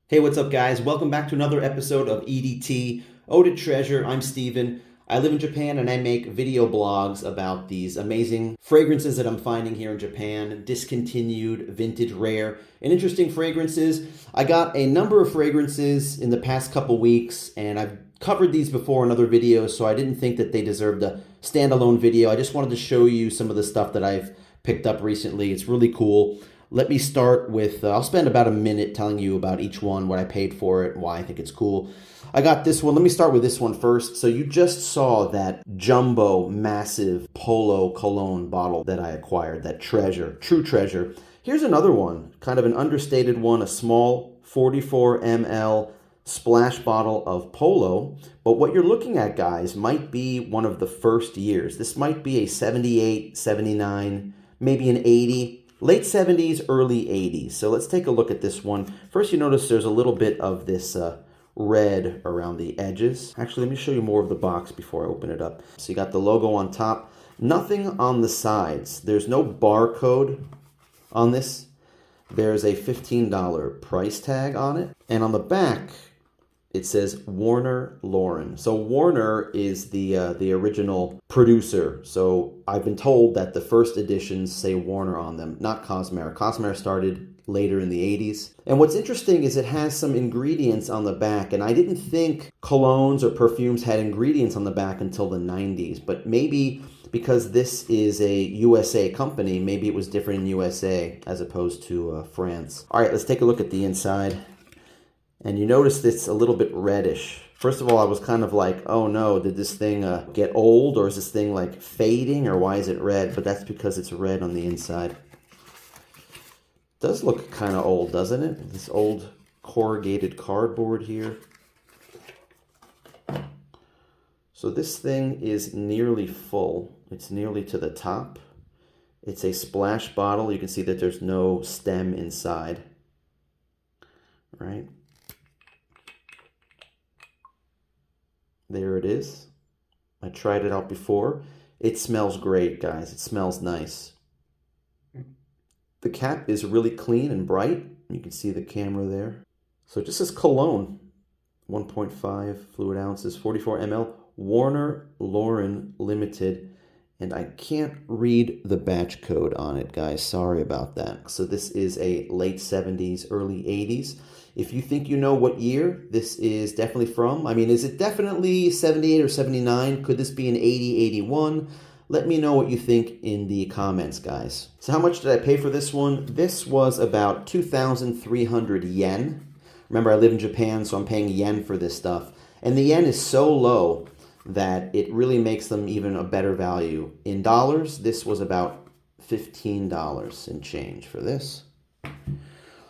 Hey, what's up, guys? Welcome back to another episode of EDT Ep.217. I'm Steven. I live in Japan and I make video blogs about these amazing fragrances that I'm finding here in Japan, discontinued, vintage, rare, and interesting fragrances. I got a number of fragrances in the past couple weeks, and I've covered these before in other videos, so I didn't think that they deserved a standalone video. I just wanted to show you some of the stuff that I've picked up recently. It's really cool. Let me start with, I'll spend about a minute telling you about each one, what I paid for it, why I think it's cool. I got this one. Let me start with this one first. So you just saw that jumbo, massive Polo cologne bottle that I acquired, that treasure, true treasure. Here's another one, kind of an understated one, a small 44 ml splash bottle of Polo. But what you're looking at, guys, might be one of the first years. This might be a 78, 79, maybe an 80. Late 70s, early 80s. So let's take a look at this one. First, you notice there's a little bit of this red around the edges. Actually, let me show you more of the box before I open it up. So you got the logo on top. Nothing on the sides. There's no barcode on this. There's a $15 price tag on it. And on the back, it says Warner Lauren. So Warner is the original producer. So I've been told that the first editions say Warner on them, not Cosmere. Cosmere started later in the 80s. And what's interesting is it has some ingredients on the back. And I didn't think colognes or perfumes had ingredients on the back until the 90s. But maybe because this is a USA company, maybe it was different in USA as opposed to France. All right, let's take a look at the inside. And you notice it's a little bit reddish. First of all, I was kind of like, oh no, did this thing get old, or is this thing like fading, or why is it red? But that's because it's red on the inside. Does look kind of old, doesn't it? This old corrugated cardboard here. So this thing is nearly full. It's nearly to the top. It's a splash bottle. You can see that there's no stem inside. Right? There it is. I tried it out before. It smells great, guys. It smells nice. The cap is really clean and bright. You can see the camera there. So it just says cologne. 1.5 fluid ounces, 44 ml. Warner Lauren Limited. And I can't read the batch code on it, guys. Sorry about that. So this is a late 70s, early 80s. If you think you know what year this is definitely from, I mean, is it definitely 78 or 79? Could this be an 80, 81? Let me know what you think in the comments, guys. So how much did I pay for this one? This was about 2,300 yen. Remember, I live in Japan, so I'm paying yen for this stuff. And the yen is so low that it really makes them even a better value. In dollars, this was about $15 and change for this.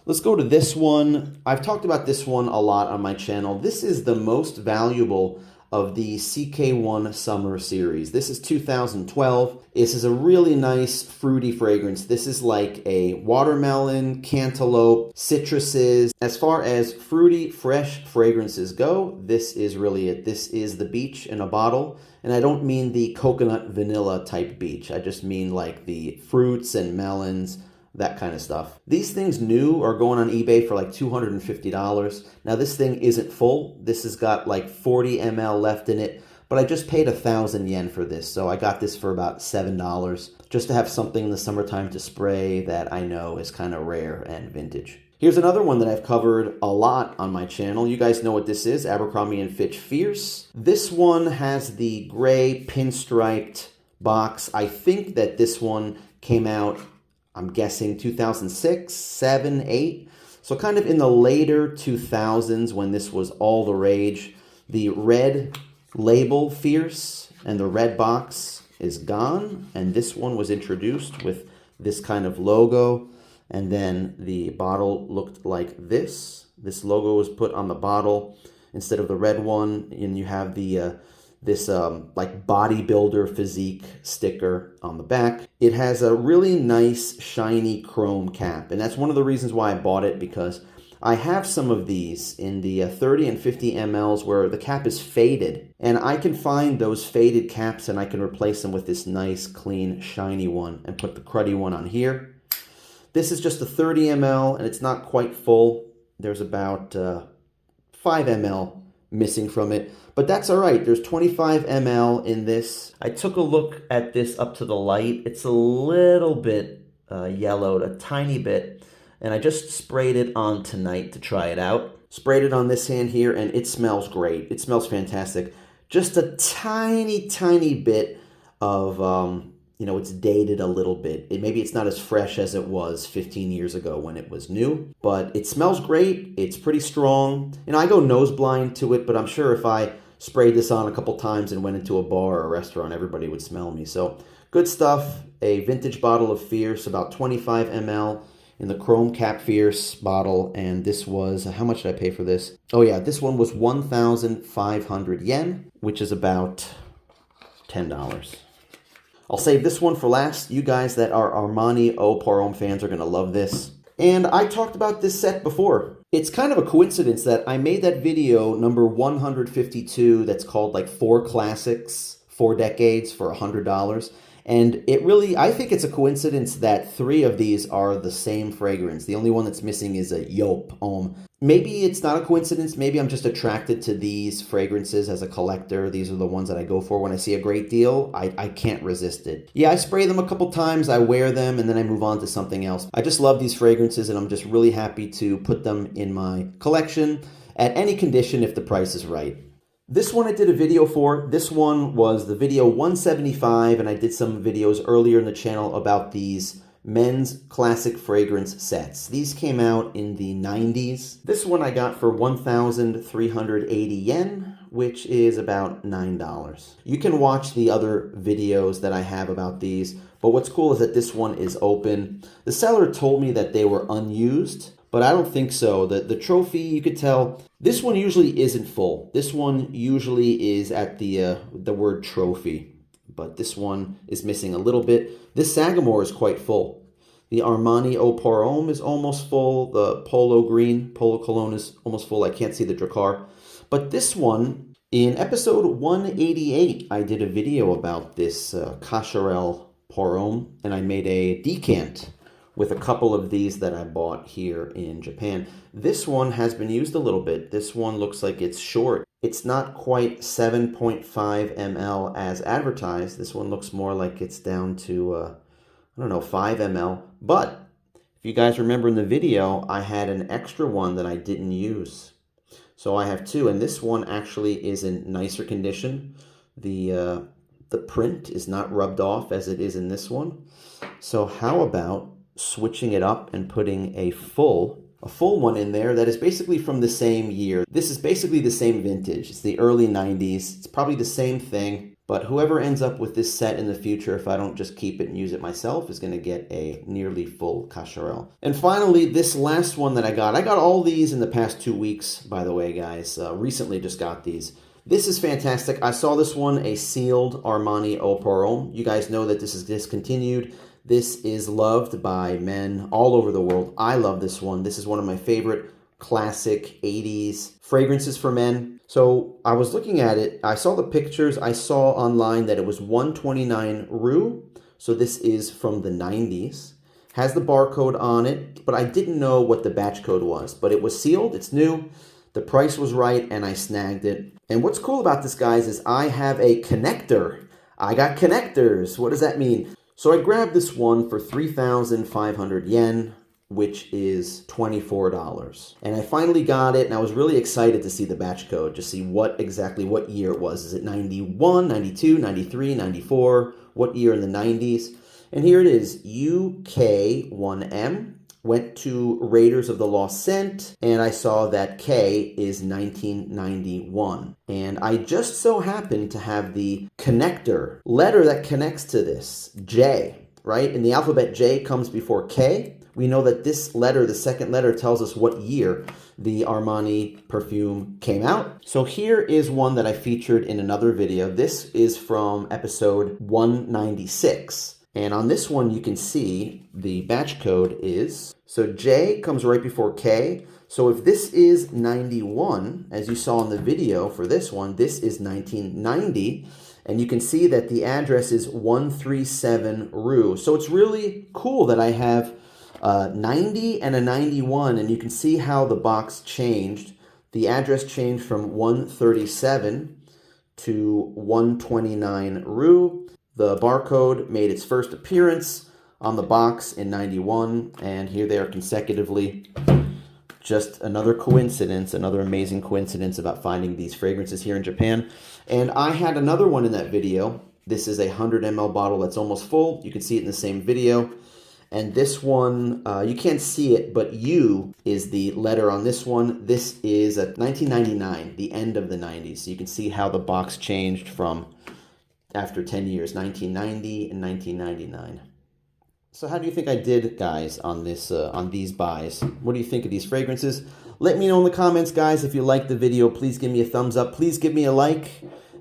Let's go to this one. I've talked about this one a lot on my channel. This is the most valuable of the CK1 Summer series. This is 2012. This is a really nice fruity fragrance. This is like a watermelon, cantaloupe, citruses. As far as fruity, fresh fragrances go, this is really it. This is the beach in a bottle. And I don't mean the coconut vanilla type beach. I just mean like the fruits and melons, that kind of stuff. These things new are going on eBay for like $250. Now this thing isn't full. This has got like 40 ml left in it, but I just paid 1,000 yen for this. So I got this for about $7 just to have something in the summertime to spray that I know is kind of rare and vintage. Here's another one that I've covered a lot on my channel. You guys know what this is, Abercrombie & Fitch Fierce. This one has the gray pinstriped box. I think that this one came out, I'm guessing 2006, 7, 8. So kind of in the later 2000s when this was all the rage. The red label Fierce and the red box is gone. And this one was introduced with this kind of logo. And then the bottle looked like this. This logo was put on the bottle instead of the red one. And you have the this like bodybuilder physique sticker on the back. It has a really nice shiny chrome cap, and that's one of the reasons why I bought it, because I have some of these in the 30 and 50 mLs where the cap is faded, and I can find those faded caps and I can replace them with this nice clean shiny one and put the cruddy one on here. This is just a 30 ml and it's not quite full. There's about 5 ml missing from it, but that's all right. There's 25 ml in this. I took a look at this up to the light. It's a little bit yellowed, a tiny bit, and I just sprayed it on tonight to try it out. Sprayed it on this hand here, and it smells great. It smells fantastic. Just a tiny, tiny bit of, you know, it's dated a little bit. Maybe it's not as fresh as it was 15 years ago when it was new, but it smells great. It's pretty strong. You know, I go nose blind to it, but I'm sure if I sprayed this on a couple times and went into a bar or a restaurant, everybody would smell me. So good stuff. A vintage bottle of Fierce, about 25 ml in the chrome cap Fierce bottle. And this was, how much did I pay for this? Oh yeah, this one was 1,500 yen, which is about $10. I'll save this one for last. You guys that are Armani Eau pour Homme fans are going to love this. And I talked about this set before. It's kind of a coincidence that I made that video number 152 that's called like 4 classics, 4 decades for $100. And it really, I think it's a coincidence that 3 of these are the same fragrance. The only one that's missing is a Yop Homme. Maybe it's not a coincidence. Maybe I'm just attracted to these fragrances as a collector. These are the ones that I go for when I see a great deal. I can't resist it. Yeah, I spray them a couple times, I wear them, and then I move on to something else. I just love these fragrances, and I'm just really happy to put them in my collection at any condition if the price is right. This one I did a video for. This one was the video 175, and I did some videos earlier in the channel about these men's classic fragrance sets. These came out in the 90s. This one I got for 1,380 yen, which is about $9. You can watch the other videos that I have about these, but what's cool is that this one is open. The seller told me that they were unused, but I don't think so. The trophy, you could tell, this one usually isn't full. This one usually is at the word trophy, but this one is missing a little bit. This Sagamore is quite full. The Armani Eau pour Homme is almost full. The Polo Cologne is almost full. I can't see the drakkar. But this one, in episode 188, I did a video about this Cacharel pour Homme, and I made a decant with a couple of these that I bought here in Japan. This one has been used a little bit. This one looks like it's short. It's not quite 7.5 ml as advertised. This one looks more like it's down to, I don't know, 5 ml. But if you guys remember in the video, I had an extra one that I didn't use. So I have 2, and this one actually is in nicer condition. The print is not rubbed off as it is in this one. So how about switching it up and putting a full one in there that is basically from the same year. This is basically the same vintage. It's the early 90s. It's probably the same thing, but whoever ends up with this set in the future, if I don't just keep it and use it myself, is going to get a nearly full Cacharel. And finally, this last one that I got all these in the past 2 weeks, by the way, guys. Recently just got these. This is fantastic. I saw this one, a sealed Armani Eau pour Homme. You guys know that this is discontinued. This is loved by men all over the world. I love this one. This is one of my favorite classic 80s fragrances for men. So I was looking at it. I saw the pictures. I saw online that it was 129 Ru. So this is from the 90s. Has the barcode on it, but I didn't know what the batch code was. But it was sealed. It's new. The price was right, and I snagged it. And what's cool about this, guys, is I have a connector. I got connectors. What does that mean? So I grabbed this one for 3,500 yen, which is $24. And I finally got it, and I was really excited to see the batch code, to see exactly what year it was. Is it 91, 92, 93, 94? What year in the 90s? And here it is, UK1M. Went to Raiders of the Lost Scent, and I saw that K is 1991. And I just so happened to have the connector letter that connects to this, J, right? In the alphabet, J comes before K. We know that this letter, the second letter, tells us what year the Armani perfume came out. So here is one that I featured in another video. This is from episode 196. And on this one, you can see the batch code is, so J comes right before K. So if this is 91, as you saw in the video for this one, this is 1990. And you can see that the address is 137 Ru. So it's really cool that I have 90 and a 91, and you can see how the box changed. The address changed from 137 to 129 Rue. The barcode made its first appearance on the box in 91, and here they are consecutively. Just another coincidence, another amazing coincidence about finding these fragrances here in Japan. And I had another one in that video. This is a 100 ml bottle that's almost full. You can see it in the same video. And this one, you can't see it, but U is the letter on this one. This is a 1999, the end of the 90s. So you can see how the box changed from after 10 years, 1990 and 1999. So how do you think I did, guys, on this, on these buys? What do you think of these fragrances? Let me know in the comments, guys. If you liked the video, please give me a thumbs up. Please give me a like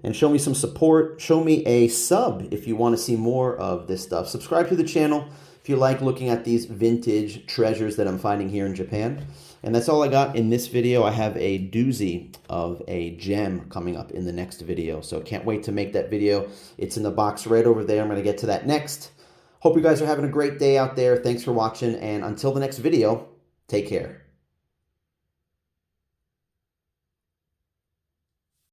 and show me some support. Show me a sub if you want to see more of this stuff. Subscribe to the channel if you like looking at these vintage treasures that I'm finding here in Japan. And that's all I got in this video. I have a doozy of a gem coming up in the next video. So can't wait to make that video. It's in the box right over there. I'm going to get to that next. Hope you guys are having a great day out there. Thanks for watching. And until the next video, take care.